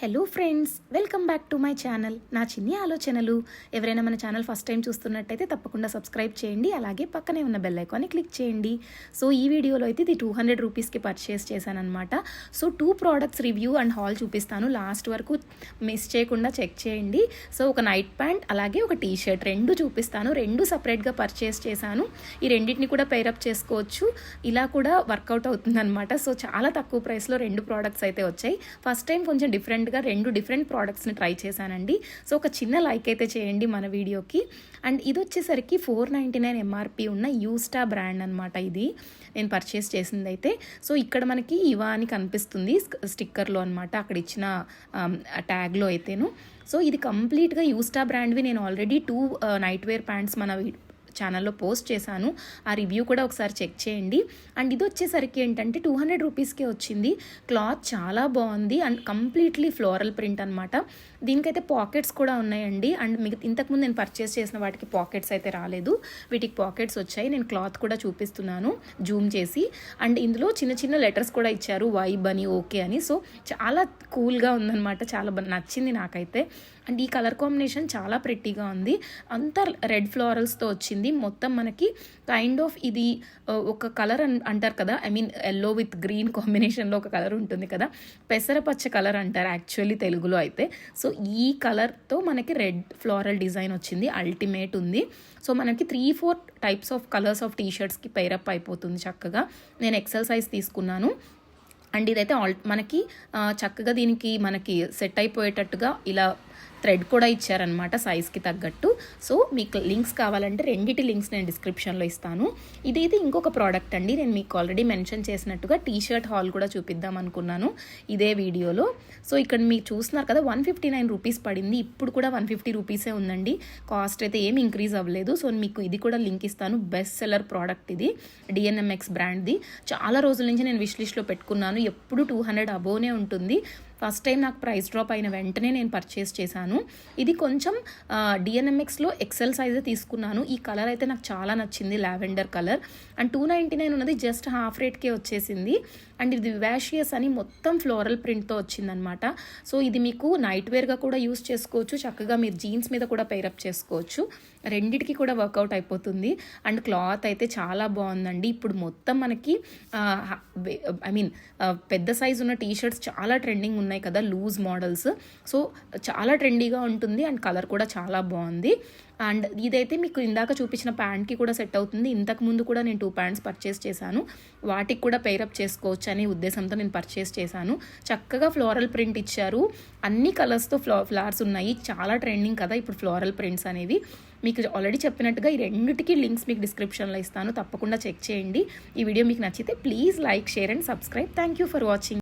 Hello friends, welcome back to my channel. నా చిన్ని ఆలోచనలు. ఎవరైనా మన ఛానల్ ఫస్ట్ టైం చూస్తున్నట్టయితే తప్పకుండా సబ్స్క్రైబ్ చేయండి, అలాగే పక్కనే ఉన్న బెల్ ఐకాన్ని క్లిక్ చేయండి. సో ఈ వీడియోలో అయితే ఇది 200 రూపీస్కి పర్చేస్ చేశానమాట. So 2 products review and haul చూపిస్తాను, లాస్ట్ వరకు మిస్ చేయకుండా చెక్ చేయండి. సో ఒక నైట్ ప్యాంట్ అలాగే ఒక టీ షర్ట్ రెండు చూపిస్తాను. రెండు సపరేట్గా పర్చేస్ చేశాను. ఈ రెండింటిని కూడా పేరప్ చేసుకోవచ్చు, ఇలా కూడా వర్కౌట్ అవుతుందన్నమాట. సో చాలా తక్కువ ప్రైస్లో 2 ప్రోడక్ట్స్ అయితే వచ్చాయి. ఫస్ట్ టైం కొంచెం డిఫరెంట్గా 2 డిఫరెంట్ ప్రోడక్ట్స్ని ట్రై చేశానండి. సో ఒక చిన్న లైక్ అయితే చేయండి మన వీడియోకి. అండ్ ఇది వచ్చేసరికి 499 ఎంఆర్పి ఉన్న యూస్టా బ్రాండ్ అనమాట. ఇది నేను పర్చేస్ చేసింది అయితే. సో ఇక్కడ మనకి ఇవా అని కనిపిస్తుంది స్టిక్కర్లో అనమాట, అక్కడ ఇచ్చిన ట్యాగ్లో అయితేను. సో ఇది కంప్లీట్గా యూస్టా బ్రాండ్వి. నేను ఆల్రెడీ 2 నైట్ వేర్ ప్యాంట్స్ మన ఛానల్లో పోస్ట్ చేశాను, ఆ రివ్యూ కూడా ఒకసారి చెక్ చేయండి. అండ్ ఇది వచ్చేసరికి ఏంటంటే 200 రూపీస్కే వచ్చింది. క్లాత్ చాలా బాగుంది అండ్ కంప్లీట్లీ ఫ్లోరల్ ప్రింట్ అనమాట. దీనికైతే పాకెట్స్ కూడా ఉన్నాయండి. అండ్ మీకు ఇంతకుముందు నేను పర్చేస్ చేసిన వాటికి పాకెట్స్ అయితే రాలేదు, వీటికి పాకెట్స్ వచ్చాయి. నేను క్లాత్ కూడా చూపిస్తున్నాను జూమ్ చేసి. అండ్ ఇందులో చిన్న చిన్న లెటర్స్ కూడా ఇచ్చారు, వైబ్ అని, ఓకే అని. సో చాలా కూల్గా ఉందన్నమాట, చాలా నచ్చింది నాకైతే. అండ్ ఈ కలర్ కాంబినేషన్ చాలా ప్రెట్టీగా ఉంది. అంతా రెడ్ ఫ్లోరల్స్తో వచ్చింది. మొత్తం మనకి కైండ్ ఆఫ్ ఇది ఒక కలర్ అంటారు కదా, I mean yellow with green కాంబినేషన్లో ఒక కలర్ ఉంటుంది కదా, పెసరపచ్చ కలర్ అంటారు యాక్చువల్లీ తెలుగులో అయితే. సో ఈ కలర్తో మనకి రెడ్ ఫ్లోరల్ డిజైన్ వచ్చింది, అల్టిమేట్ ఉంది. సో మనకి 3-4 టైప్స్ ఆఫ్ కలర్స్ ఆఫ్ టీషర్ట్స్కి పైరప్ అయిపోతుంది చక్కగా. నేను ఎక్సెల్ సైజ్ తీసుకున్నాను. అండ్ ఇదైతే మనకి చక్కగా దీనికి మనకి సెట్ అయిపోయేటట్టుగా ఇలా థ్రెడ్ కూడా ఇచ్చారనమాట సైజ్కి తగ్గట్టు. సో మీకు లింక్స్ కావాలంటే రెండిటి లింక్స్ నేను డిస్క్రిప్షన్లో ఇస్తాను. ఇది ఇంకొక ప్రోడక్ట్ అండి, నేను మీకు ఆల్రెడీ మెన్షన్ చేసినట్టుగా టీ షర్ట్ హాల్ కూడా చూపిద్దాం అనుకున్నాను ఇదే వీడియోలో. సో ఇక్కడ మీరు చూస్తున్నారు కదా, 159 రూపీస్ పడింది. ఇప్పుడు కూడా 150 రూపీసే ఉందండి, కాస్ట్ అయితే ఏమి ఇంక్రీజ్ అవ్వలేదు. సో మీకు ఇది కూడా లింక్ ఇస్తాను. బెస్ట్ సెల్లర్ ప్రోడక్ట్ ఇది, డిఎన్ఎంఎక్స్ బ్రాండ్ది. చాలా రోజుల నుంచి నేను విష్ లిస్ట్లో పెట్టుకున్నాను, ఎప్పుడు 200 అబోనే ఉంటుంది. ఫస్ట్ టైం నాకు ప్రైస్ డ్రాప్ అయిన వెంటనే నేను పర్చేస్ చేశాను. ఇది కొంచెం డిఎన్ఎంఎక్స్లో ఎక్సెల్ సైజే తీసుకున్నాను. ఈ కలర్ అయితే నాకు చాలా నచ్చింది, లావెండర్ కలర్. అండ్ 299 ఉన్నది జస్ట్ హాఫ్ రేట్కే వచ్చేసింది. అండ్ ఇది వివాషియస్ అని మొత్తం ఫ్లోరల్ ప్రింట్తో వచ్చిందనమాట. సో ఇది మీకు నైట్ వేర్గా కూడా యూస్ చేసుకోవచ్చు, చక్కగా మీరు జీన్స్ మీద కూడా పైరప్ చేసుకోవచ్చు, రెండిటికి కూడా వర్కౌట్ అయిపోతుంది. అండ్ క్లాత్ అయితే చాలా బాగుందండి. ఇప్పుడు మొత్తం మనకి ఐ మీన్ పెద్ద సైజు ఉన్న టీషర్ట్స్ చాలా ట్రెండింగ్ ఉన్నాయి కదా, లూజ్ మోడల్స్. సో చాలా ట్రెండీగా ఉంటుంది అండ్ కలర్ కూడా చాలా బాగుంది. అండ్ ఇదైతే మీకు ఇందాక చూపించిన ప్యాంట్కి కూడా సెట్ అవుతుంది. ఇంతకు ముందు కూడా నేను 2 ప్యాంట్స్ పర్చేస్ చేశాను, వాటికి కూడా పైరప్ చేసుకోవచ్చు అనే ఉద్దేశంతో నేను పర్చేస్ చేశాను. చక్కగా ఫ్లోరల్ ప్రింట్ ఇచ్చారు, అన్ని కలర్స్తో ఫ్లవర్స్ ఉన్నాయి. చాలా ట్రెండింగ్ కదా ఇప్పుడు ఫ్లోరల్ ప్రింట్స్ అనేవి. మీకు ఆల్రెడీ చెప్పినట్టుగా ఈ రెండిటికి లింక్స్ మీకు డిస్క్రిప్షన్లో ఇస్తాను, తప్పకుండా చెక్ చేయండి. ఈ వీడియో మీకు నచ్చితే please like, share and subscribe. Thank you for watching.